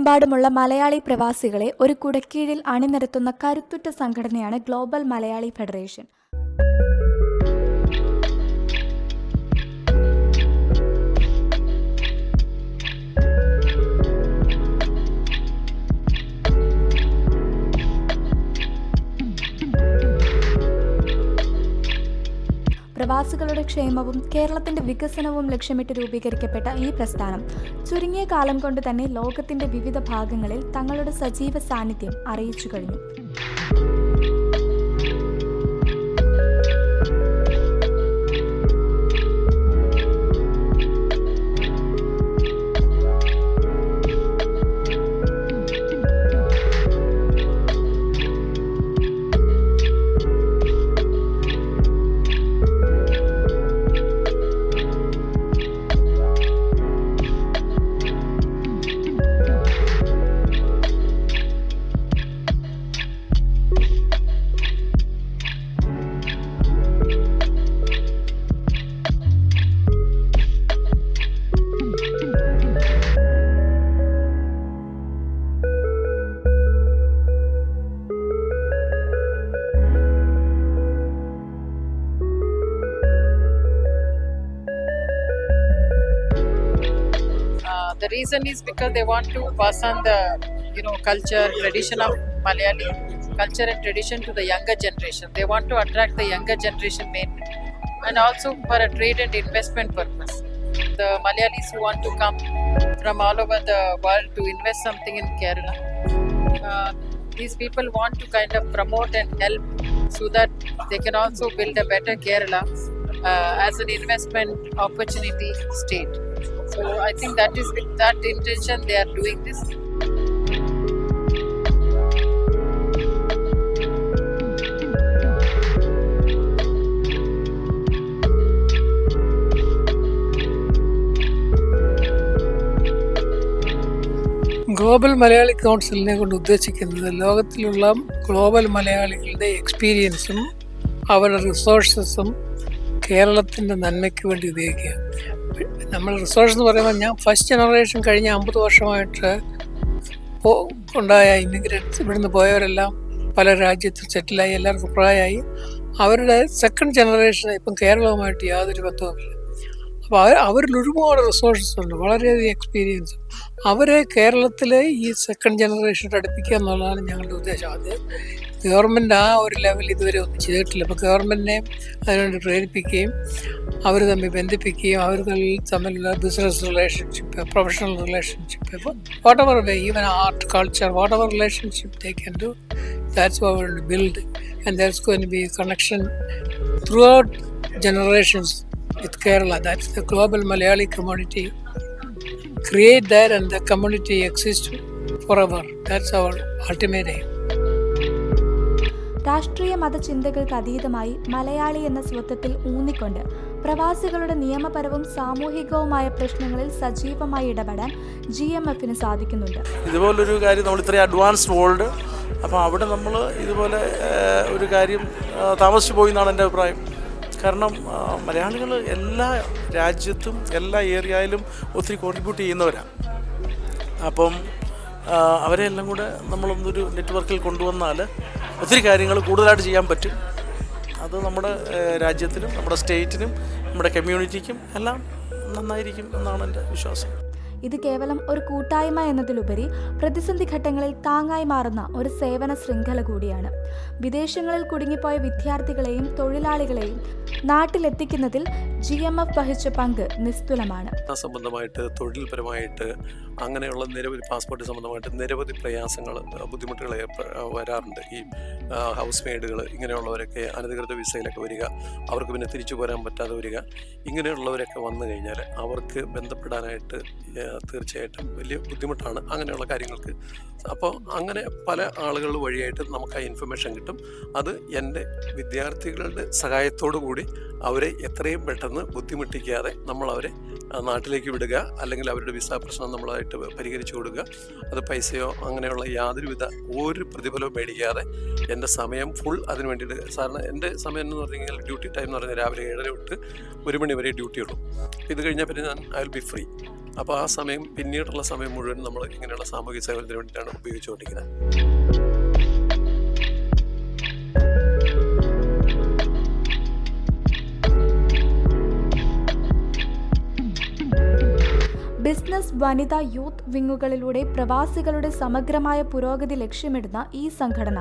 ലോകമെമ്പാടുമുള്ള മലയാളി പ്രവാസികളെ ഒരു കുടക്കീഴിൽ അണിനിരത്തുന്ന കരുത്തുറ്റ സംഘടനയാണ് ഗ്ലോബൽ മലയാളി ഫെഡറേഷൻ. പ്രവാസികളുടെ ക്ഷേമവും കേരളത്തിന്റെ വികസനവും ലക്ഷ്യമിട്ട് രൂപീകരിക്കപ്പെട്ട ഈ പ്രസ്ഥാനം ചുരുങ്ങിയ കാലം കൊണ്ട് തന്നെ ലോകത്തിന്റെ വിവിധ ഭാഗങ്ങളിൽ തങ്ങളുടെ സജീവ സാന്നിധ്യം അറിയിച്ചു കഴിഞ്ഞു. The reason is because they want to pass on the culture, tradition of Malayali culture and tradition to the younger generation. They want to attract the younger generation mainly, and also for a trade and investment purpose. The Malayalis who want to come from all over the world to invest something in Kerala, these people want to kind of promote and help so that they can also build a better Kerala as an investment opportunity state. So I think that is with that intention they are doing this. Global Malayali കൗൺസിലിനെ കൊണ്ട് ഉദ്ദേശിക്കുന്നത് ലോകത്തിലുള്ള global മലയാളികളുടെ എക്സ്പീരിയൻസും അവരുടെ റിസോഴ്സസും കേരളത്തിൻ്റെ നന്മയ്ക്ക് വേണ്ടി ഉപയോഗിക്കുക. നമ്മൾ റിസോഴ്സ് എന്ന് പറയുമ്പോൾ ഞാൻ ഫസ്റ്റ് ജനറേഷൻ കഴിഞ്ഞ 50 വർഷമായിട്ട് ഉണ്ടായ ഇമിഗ്രൻസ് ഇവിടുന്ന് പോയവരെല്ലാം പല രാജ്യത്തിൽ സെറ്റിലായി, എല്ലാവർക്കും പ്രായമായി. അവരുടെ സെക്കൻഡ് ജനറേഷൻ ഇപ്പം കേരളവുമായിട്ട് യാതൊരു ബന്ധവുമില്ല. അപ്പോൾ അവരിൽ ഒരുപാട് റിസോഴ്സസ് ഉണ്ട്, വളരെയധികം എക്സ്പീരിയൻസ്. അവരെ കേരളത്തിലെ ഈ സെക്കൻഡ് ജനറേഷൻ അടുപ്പിക്കുക എന്നുള്ളതാണ് ഞങ്ങളുടെ ഉദ്ദേശം. അത് ഗവൺമെൻറ് ആ ഒരു ലെവൽ ഇതുവരെ ഒന്നും ചെയ്തിട്ടില്ല. അപ്പോൾ ഗവൺമെൻറ്റിനെ അതിനുവേണ്ടി പ്രേരിപ്പിക്കുകയും അവർ തമ്മിൽ ബന്ധിപ്പിക്കുകയും അവർ തമ്മിലുള്ള ബിസിനസ് റിലേഷൻഷിപ്പ്, പ്രൊഫഷണൽ റിലേഷൻഷിപ്പ്, ഇപ്പോൾ what ever way, even art, culture, what ever relationship they can do, that's what we're going to build, and there's going to be a connection throughout generations with Kerala. That's the global Malayali community. Create that and the community exists forever. That's our ultimate aim. രാഷ്ട്രീയ മതചിന്തകൾക്ക് അതീതമായി മലയാളി എന്ന സ്വത്വത്തിൽ ഊന്നിക്കൊണ്ട് പ്രവാസികളുടെ നിയമപരവും സാമൂഹികവുമായ പ്രശ്നങ്ങളിൽ സജീവമായി ഇടപെടാൻ GMFന് സാധിക്കുന്നുണ്ട്. ഇതുപോലൊരു കാര്യം നമ്മൾ ഇത്രയും അഡ്വാൻസ്ഡ് വേൾഡ്, അപ്പോൾ അവിടെ നമ്മൾ ഇതുപോലെ ഒരു കാര്യം താമസിച്ചു പോയി എന്നാണ് എൻ്റെ അഭിപ്രായം. കാരണം മലയാളികൾ എല്ലാ രാജ്യത്തും എല്ലാ ഏരിയയിലും ഒത്തിരി കോൺട്രിബ്യൂട്ട് ചെയ്യുന്നവരാണ്. അപ്പം അവരെ എല്ലാം കൂടെ നമ്മളൊന്നൊരു നെറ്റ്വർക്കിൽ കൊണ്ടുവന്നാൽ ഒത്തിരി കാര്യങ്ങൾ കൂടുതലായിട്ട് ചെയ്യാൻ പറ്റും. അത് നമ്മുടെ രാജ്യത്തിനും നമ്മുടെ സ്റ്റേറ്റിനും നമ്മുടെ കമ്മ്യൂണിറ്റിക്കും എല്ലാം നന്നായിരിക്കും എന്നാണ് എൻ്റെ വിശ്വാസം. ഇത് കേവലം ഒരു കൂട്ടായ്മ എന്നതിലുപരി പ്രതിസന്ധി ഘട്ടങ്ങളിൽ താങ്ങായി മാറുന്ന ഒരു സേവന ശൃംഖല കൂടിയാണ്. വിദേശങ്ങളിൽ കുടുങ്ങിപ്പോയ വിദ്യാർത്ഥികളെയും തൊഴിലാളികളെയും നാട്ടിലെത്തിക്കുന്നതിൽ GMF വഹിച്ച പങ്ക് നിസ്തുലമാണ്. സംബന്ധമായിട്ട്, തൊഴിൽപരമായിട്ട്, അങ്ങനെയുള്ള നിരവധി പാസ്പോർട്ട് സംബന്ധമായിട്ട് നിരവധി പ്രയാസങ്ങൾ, ബുദ്ധിമുട്ടുകൾ വരാറുണ്ട്. ഈ ഹൗസ് മെയ്ഡുകൾ ഇങ്ങനെയുള്ളവരൊക്കെ അനധികൃത വിസയിലൊക്കെ വരിക, അവർക്ക് പിന്നെ തിരിച്ചു പോരാൻ പറ്റാതെ വരിക, ഇങ്ങനെയുള്ളവരൊക്കെ വന്നു കഴിഞ്ഞാൽ അവർക്ക് ബന്ധപ്പെടാനായിട്ട് തീർച്ചയായിട്ടും വലിയ ബുദ്ധിമുട്ടാണ് അങ്ങനെയുള്ള കാര്യങ്ങൾക്ക്. അപ്പോൾ അങ്ങനെ പല ആളുകൾ വഴിയായിട്ട് നമുക്ക് ആ ഇൻഫർമേഷൻ കിട്ടും. അത് എൻ്റെ വിദ്യാർത്ഥികളുടെ സഹായത്തോടു കൂടി അവരെ എത്രയും പെട്ടെന്ന് ബുദ്ധിമുട്ടിക്കാതെ നമ്മൾ അവരെ നാട്ടിലേക്ക് വിടുക, അല്ലെങ്കിൽ അവരുടെ വിസ പ്രശ്നം നമ്മളായിട്ട് കൃത്യമായിട്ട് പരിഹരിച്ചു കൊടുക്കുക. അത് പൈസയോ അങ്ങനെയുള്ള യാതൊരുവിധ ഒരു പ്രതിഫലവും മേടിക്കാതെ എൻ്റെ സമയം ഫുൾ അതിന് വേണ്ടിയിട്ട്. സാറിന് എൻ്റെ സമയം എന്ന് പറഞ്ഞു കഴിഞ്ഞാൽ ഡ്യൂട്ടി ടൈം എന്ന് പറഞ്ഞാൽ രാവിലെ 7:30 തൊട്ട് 1 മണി വരെ ഡ്യൂട്ടിയുള്ളൂ. ഇത് കഴിഞ്ഞാൽ പിന്നെ ഐ വിൽ ബി ഫ്രീ. അപ്പോൾ ആ സമയം പിന്നീടുള്ള സമയം മുഴുവൻ നമ്മൾ ഇങ്ങനെയുള്ള സാമൂഹിക സേവനത്തിന് വേണ്ടിയിട്ടാണ് ഉപയോഗിച്ചുകൊണ്ടിരിക്കുന്നത്. ബിസിനസ്, വനിതാ, യൂത്ത് വിങ്ങുകളിലൂടെ പ്രവാസികളുടെ സമഗ്രമായ പുരോഗതി ലക്ഷ്യമിടുന്ന ഈ സംഘടന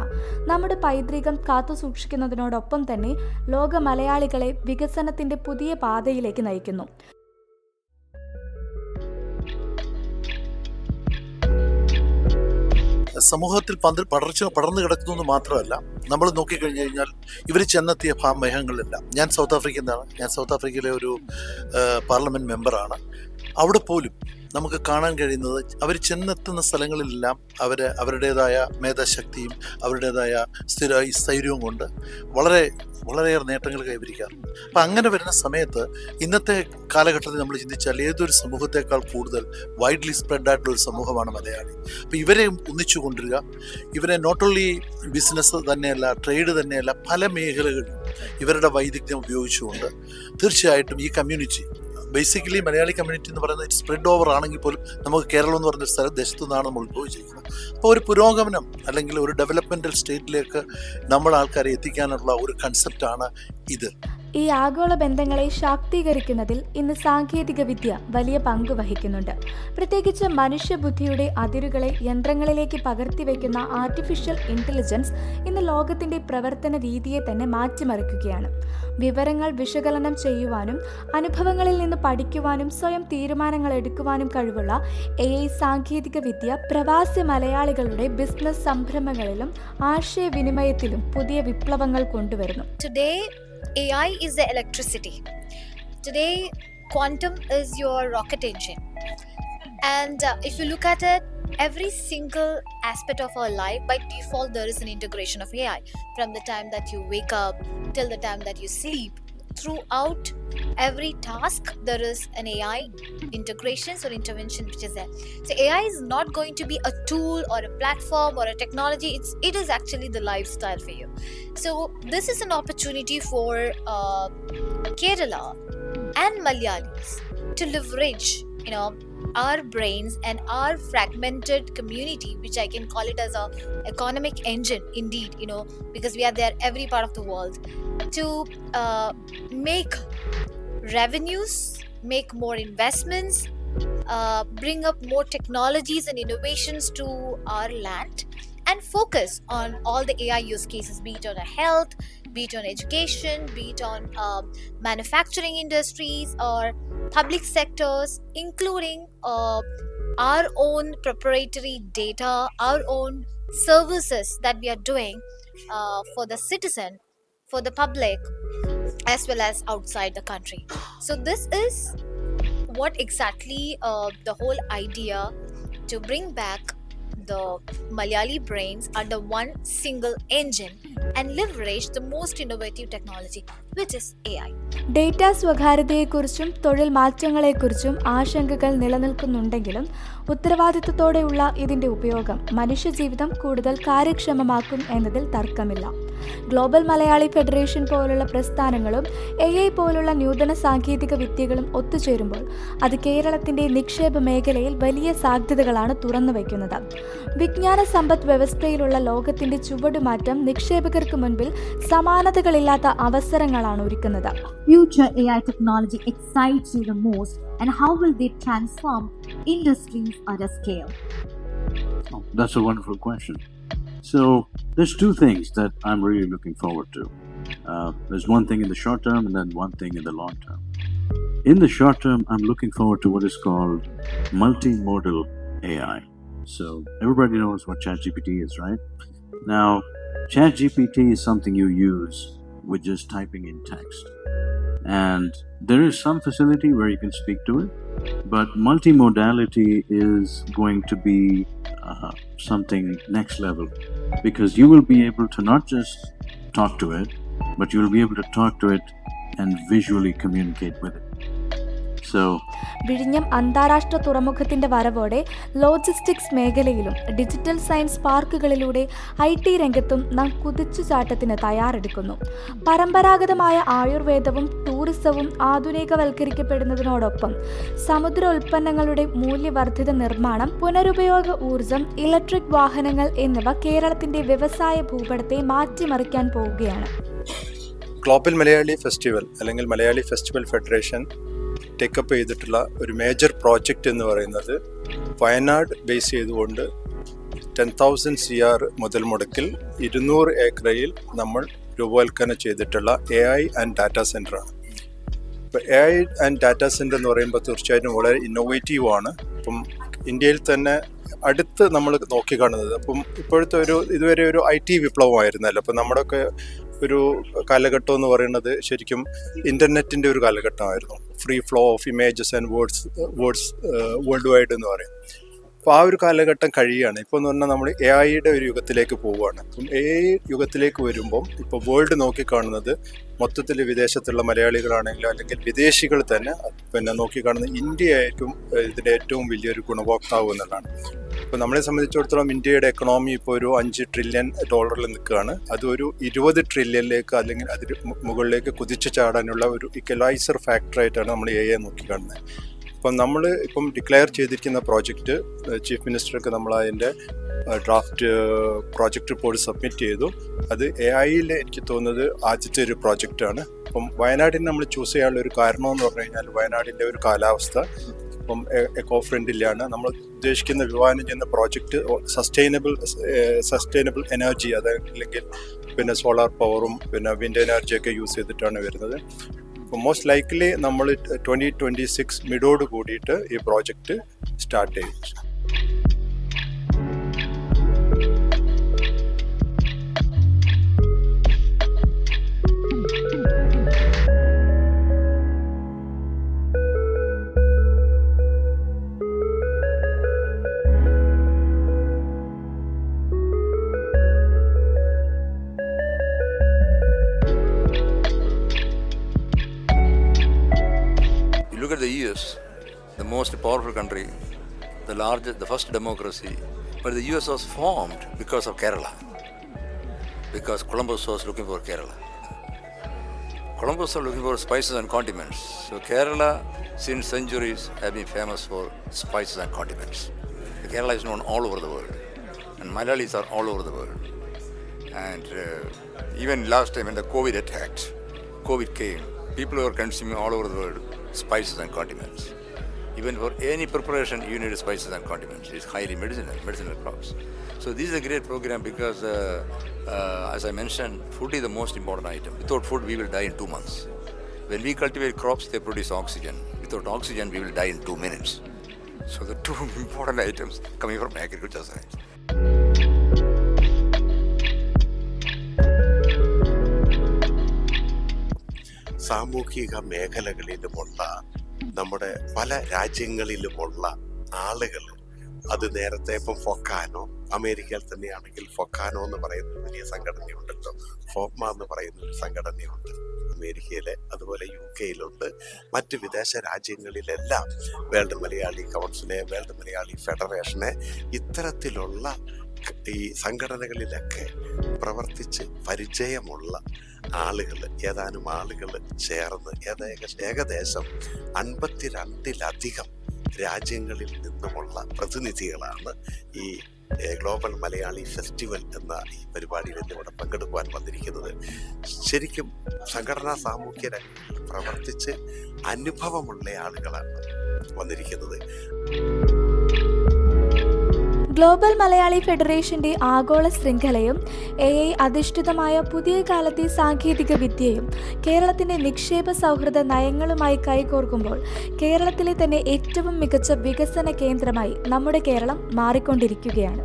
നമ്മുടെ പൈതൃകം കാത്തുസൂക്ഷിക്കുന്നതിനോടൊപ്പം തന്നെ ലോക മലയാളികളെ വികസനത്തിന്റെ പുതിയ പാതയിലേക്ക് നയിക്കുന്നു. സമൂഹത്തിൽ പടർന്നു കിടക്കുന്നു മാത്രമല്ല, നമ്മൾ നോക്കിക്കഴിഞ്ഞു കഴിഞ്ഞാൽ ഇവർ ചെന്നെത്തിയ മേഘങ്ങളിലെല്ലാം. ഞാൻ സൗത്ത് ആഫ്രിക്കനാണ്. ഞാൻ സൗത്ത് ആഫ്രിക്കയിലെ ഒരു പാർലമെൻറ്റ് മെമ്പറാണ്. അവിടെ പോലും നമുക്ക് കാണാൻ കഴിയുന്നത് അവർ ചെന്നെത്തുന്ന സ്ഥലങ്ങളിലെല്ലാം അവരുടേതായ മേധാശക്തിയും അവരുടേതായ സ്ഥൈര്യവും കൊണ്ട് വളരെയേറെ നേട്ടങ്ങൾ കൈവരിക്കാറുണ്ട്. അപ്പം അങ്ങനെ വരുന്ന സമയത്ത് ഇന്നത്തെ കാലഘട്ടത്തിൽ നമ്മൾ ചിന്തിച്ചാൽ ഏതൊരു സമൂഹത്തെക്കാൾ കൂടുതൽ വൈഡ്ലി സ്പ്രെഡ് ആയിട്ടുള്ള ഒരു സമൂഹമാണ് മലയാളി. അപ്പോൾ ഇവരെ ഒന്നിച്ചു കൊണ്ടുവരിക, ഇവരെ നോട്ട് ഓൺലി ബിസിനസ് തന്നെയല്ല, ട്രേഡ് തന്നെയല്ല, പല മേഖലകളിലും ഇവരുടെ വൈദഗ്ധ്യം ഉപയോഗിച്ചുകൊണ്ട് തീർച്ചയായിട്ടും ഈ കമ്മ്യൂണിറ്റി, ബേസിക്കലി മലയാളി കമ്മ്യൂണിറ്റി എന്ന് പറയുന്നത് സ്പ്രെഡ് ഓവർ ആണെങ്കിൽ പോലും നമുക്ക് കേരളം എന്ന് പറഞ്ഞൊരു ദേശത്തു നിന്നാണ് നമ്മൾ ഉത്ഭവിച്ചിരിക്കുന്നത്. അപ്പോൾ ഒരു പുരോഗമനം അല്ലെങ്കിൽ ഒരു ഡെവലപ്മെൻ്റൽ സ്റ്റേറ്റിലേക്ക് നമ്മൾ ആൾക്കാരെ എത്തിക്കാനുള്ള ഒരു കൺസെപ്റ്റാണ് ഇത്. ഈ ആഗോള ബന്ധങ്ങളെ ശാക്തീകരിക്കുന്നതിൽ ഇന്ന് സാങ്കേതിക വിദ്യ വലിയ പങ്ക് വഹിക്കുന്നുണ്ട്. പ്രത്യേകിച്ച് മനുഷ്യബുദ്ധിയുടെ അതിരുകളെ യന്ത്രങ്ങളിലേക്ക് പകർത്തിവെക്കുന്ന ആർട്ടിഫിഷ്യൽ ഇൻ്റലിജൻസ് ഇന്ന് ലോകത്തിൻ്റെ പ്രവർത്തന രീതിയെ തന്നെ മാറ്റിമറിക്കുകയാണ്. വിവരങ്ങൾ വിശകലനം ചെയ്യുവാനും അനുഭവങ്ങളിൽ നിന്ന് പഠിക്കുവാനും സ്വയം തീരുമാനങ്ങൾ എടുക്കുവാനും കഴിവുള്ള AI സാങ്കേതിക വിദ്യ പ്രവാസി മലയാളികളുടെ ബിസിനസ് സംരംഭങ്ങളിലും ആശയവിനിമയത്തിലും പുതിയ വിപ്ലവങ്ങൾ കൊണ്ടുവരുന്നു. Today, AI is the electricity. Today, quantum is your rocket engine. And if you look at it, every single aspect of our life, by default, there is an integration of AI. From the time that you wake up till the time that you sleep, throughout every task, there is an AI integrations or intervention which is there. So AI is not going to be a tool or a platform or a technology. It is actually the lifestyle for you. So this is an opportunity for Kerala and Malayalis to leverage, our brains and our fragmented community, which I can call it as a economic engine indeed, because we are there every part of the world, to make revenues, make more investments, bring up more technologies and innovations to our land, and focus on all the AI use cases, be it on health, be it on education, be it on manufacturing industries or public sectors, including our own proprietary data, our own services that we are doing for the citizen, for the public, as well as outside the country. So this is what exactly the whole idea to bring back the Malayali brains under one single engine and leverage the most innovative technology, which is AI. Data സ്വകാര്യതയെക്കുറിച്ചും തൊഴിൽ മാറ്റങ്ങളെക്കുറിച്ചും ആശങ്കകൾ നിലനിൽക്കുന്നുണ്ടെങ്കിലും ഉത്തരവാദിത്തത്തോടെയുള്ള ഇതിൻ്റെ ഉപയോഗം മനുഷ്യജീവിതം കൂടുതൽ കാര്യക്ഷമമാക്കും എന്നതിൽ തർക്കമില്ല. ഗ്ലോബൽ മലയാളി ഫെഡറേഷൻ പോലുള്ള പ്രസ്ഥാനങ്ങളും AI പോലുള്ള നൂതന സാങ്കേതിക വിദ്യകളും ഒത്തുചേരുമ്പോൾ അത് കേരളത്തിൻ്റെ നിക്ഷേപ മേഖലയിൽ വലിയ സാധ്യതകളാണ് തുറന്നു വയ്ക്കുന്നത്. വിജ്ഞാന സമ്പദ് വ്യവസ്ഥയിലുള്ള ലോകത്തിൻ്റെ ചുവടുമാറ്റം നിക്ഷേപകർക്ക് മുൻപിൽ സമാനതകളില്ലാത്ത അവസരങ്ങളാണ് ഒരുക്കുന്നത്. Future AI technology excites you the most, and how will they transform industries at a scale? Oh, that's a wonderful question. So there's two things that I'm really looking forward to. There's one thing in the short term and then one thing in the long term. In the short term, I'm looking forward to what is called multimodal AI. So everybody knows what ChatGPT is, right? Now, ChatGPT is something you use with just typing in text. And there is some facility where you can speak to it, but multimodality is going to be something next level, because you will be able to not just talk to it, but you will be able to talk to it and visually communicate with it. So, വിഴിഞ്ഞം അന്താരാഷ്ട്ര തുറമുഖത്തിന്റെ വരവോടെ logistics മേഖലയിലും digital science പാർക്കുകളിലൂടെ IT രംഗത്തും നാം കുതിച്ചുചാട്ടത്തിന് തയ്യാറെടുക്കുന്നു. പരമ്പരാഗതമായ ആയുർവേദവും ടൂറിസവും ആധുനികവൽക്കരിക്കപ്പെടുന്നതിനോടൊപ്പം സമുദ്ര ഉൽപ്പന്നങ്ങളുടെ മൂല്യവർദ്ധിത നിർമ്മാണം, പുനരുപയോഗ ഊർജം, ഇലക്ട്രിക് വാഹനങ്ങൾ എന്നിവ കേരളത്തിന്റെ വ്യവസായ ഭൂപടത്തെ മാറ്റിമറിക്കാൻ പോവുകയാണ്. ഗ്ലോബൽ മലയാളി ഫെസ്റ്റിവൽ അല്ലെങ്കിൽ മലയാളി ഫെസ്റ്റിവൽ ഫെഡറേഷൻ ടേക്കപ്പ് ചെയ്തിട്ടുള്ള ഒരു മേജർ പ്രോജക്റ്റ് എന്ന് പറയുന്നത് വയനാട് ബേസ് ചെയ്തുകൊണ്ട് 10,000 CR മുതൽ മുടക്കിൽ 200 ഏക്കറയിൽ നമ്മൾ രൂപവൽക്കരണം ചെയ്തിട്ടുള്ള AI ആൻഡ് ഡാറ്റാ സെൻ്ററാണ്. ഇപ്പോൾ AI ആൻഡ് ഡാറ്റാ സെൻ്റർ എന്ന് പറയുമ്പോൾ തീർച്ചയായിട്ടും വളരെ ഇന്നോവേറ്റീവ് ആണ്. ഇപ്പം ഇന്ത്യയിൽ തന്നെ അടുത്ത് നമ്മൾ നോക്കിക്കാണുന്നത്, അപ്പം ഇപ്പോഴത്തെ ഇതുവരെ ഒരു IT വിപ്ലവമായിരുന്നല്ലോ. അപ്പം നമ്മുടെയൊക്കെ ഒരു കാലഘട്ടം എന്ന് പറയുന്നത് ശരിക്കും ഇൻ്റർനെറ്റിൻ്റെ ഒരു കാലഘട്ടമായിരുന്നു. Free flow of images and words world wide എന്ന് പറയും. അപ്പോൾ ആ ഒരു കാലഘട്ടം കഴിയുകയാണ്. ഇപ്പോൾ എന്ന് പറഞ്ഞാൽ നമ്മൾ AI ഒരു യുഗത്തിലേക്ക് പോവുകയാണ്. അപ്പം AI യുഗത്തിലേക്ക് വരുമ്പം ഇപ്പോൾ വേൾഡ് നോക്കിക്കാണുന്നത് മൊത്തത്തിൽ വിദേശത്തുള്ള മലയാളികളാണെങ്കിലും അല്ലെങ്കിൽ വിദേശികൾ തന്നെ നോക്കിക്കാണുന്നത് ഇന്ത്യയായിരിക്കും ഇതിൻ്റെ ഏറ്റവും വലിയൊരു ഗുണഭോക്താവ് എന്നുള്ളതാണ്. ഇപ്പോൾ നമ്മളെ സംബന്ധിച്ചിടത്തോളം ഇന്ത്യയുടെ എക്കണോമി ഇപ്പോൾ ഒരു $5 ട്രില്യൺ നിൽക്കുകയാണ്. അതൊരു 20 ട്രില്യണിലേക്ക് അല്ലെങ്കിൽ അതിന് മുകളിലേക്ക് കുതിച്ചു ചാടാനുള്ള ഒരു ഇക്വലൈസർ ഫാക്ടറായിട്ടാണ് നമ്മൾ AI നോക്കിക്കാണുന്നത്. അപ്പം നമ്മൾ ഇപ്പം ഡിക്ലെയർ ചെയ്തിരിക്കുന്ന പ്രോജക്റ്റ് ചീഫ് മിനിസ്റ്റർക്ക് നമ്മൾ അതിൻ്റെ ഡ്രാഫ്റ്റ് പ്രോജക്റ്റ് റിപ്പോർട്ട് സബ്മിറ്റ് ചെയ്തു. അത് AI എനിക്ക് തോന്നുന്നത് ആദ്യത്തെ ഒരു പ്രോജക്റ്റാണ്. അപ്പം വയനാടിനെ നമ്മൾ ചൂസ് ചെയ്യാനുള്ള ഒരു കാരണം എന്ന് പറഞ്ഞു കഴിഞ്ഞാൽ വയനാടിൻ്റെ ഒരു കാലാവസ്ഥ ഇപ്പം എക്കോ ഫ്രണ്ട്ലിയാണ്. നമ്മൾ ഉദ്ദേശിക്കുന്ന വിഭാവനം ചെയ്യുന്ന പ്രോജക്റ്റ് സസ്റ്റൈനബിൾ എനർജി, അതല്ലെങ്കിൽ സോളാർ പവറും വിൻഡ് എനർജിയൊക്കെ യൂസ് ചെയ്തിട്ടാണ് വരുന്നത്. അപ്പോൾ മോസ്റ്റ് ലൈക്ക്ലി നമ്മൾ 2026 മിഡോട് കൂടിയിട്ട് ഈ പ്രോജക്റ്റ് സ്റ്റാർട്ട് ചെയ്യും. Look at the US, the most powerful country, the largest, the first democracy, but the US was formed because of Kerala, because Columbus was looking for Kerala. Columbus was looking for spices and condiments. So Kerala, since centuries, have been famous for spices and condiments. Kerala is known all over the world, and Malayalis are all over the world. And even last time when the COVID came, people were consuming all over the world spices and condiments. Even for any preparation, you need spices and condiments. It's highly medicinal crops. So this is a great program because, as I mentioned, food is the most important item. Without food, we will die in 2 months. When we cultivate crops, they produce oxygen. Without oxygen, we will die in 2 minutes. So the two important items coming from agriculture science. സാമൂഹിക മേഖലകളിലുമുള്ള നമ്മുടെ പല രാജ്യങ്ങളിലുമുള്ള ആളുകൾ, അത് നേരത്തെ ഇപ്പം ഫൊക്കാനോ, അമേരിക്കയിൽ തന്നെയാണെങ്കിൽ ഫൊക്കാനോ എന്ന് പറയുന്ന വലിയ സംഘടനയുണ്ടല്ലോ, ഫോപ്മ എന്ന് പറയുന്ന ഒരു സംഘടനയുണ്ട് അമേരിക്കയിലെ, അതുപോലെ UK മറ്റ് വിദേശ രാജ്യങ്ങളിലെല്ലാം വേൾഡ് മലയാളി കൗൺസിലെ, വേൾഡ് മലയാളി ഫെഡറേഷനെ, ഇത്തരത്തിലുള്ള ഈ സംഘടനകളിലൊക്കെ പ്രവർത്തിച്ച് പരിചയമുള്ള ആളുകൾ, ഏതാനും ആളുകൾ ചേർന്ന് ഏകദേശം 52-ലധികം രാജ്യങ്ങളിൽ നിന്നുമുള്ള പ്രതിനിധികളാണ് ഈ ഗ്ലോബൽ മലയാളി ഫെസ്റ്റിവൽ എന്ന ഈ പരിപാടിയിൽ ഇന്നിവിടെ പങ്കെടുക്കുവാൻ വന്നിരിക്കുന്നത്. ശരിക്കും സംഘടനാ സാമൂഹ്യ രംഗങ്ങളിൽ പ്രവർത്തിച്ച് അനുഭവമുള്ള ആളുകളാണ് വന്നിരിക്കുന്നത്. ഗ്ലോബൽ മലയാളി ഫെഡറേഷന്റെ ആഗോള ശൃംഖലയും AI അധിഷ്ഠിതമായ പുതിയ കാലത്തെ സാങ്കേതിക വിദ്യയും കേരളത്തിന്റെ നിക്ഷേപ സൗഹൃദ നയങ്ങളുമായി കൈകോർക്കുമ്പോൾ കേരളത്തിലെ തന്നെ ഏറ്റവും മികച്ച വികസന കേന്ദ്രമായി നമ്മുടെ കേരളം മാറിക്കൊണ്ടിരിക്കുകയാണ്.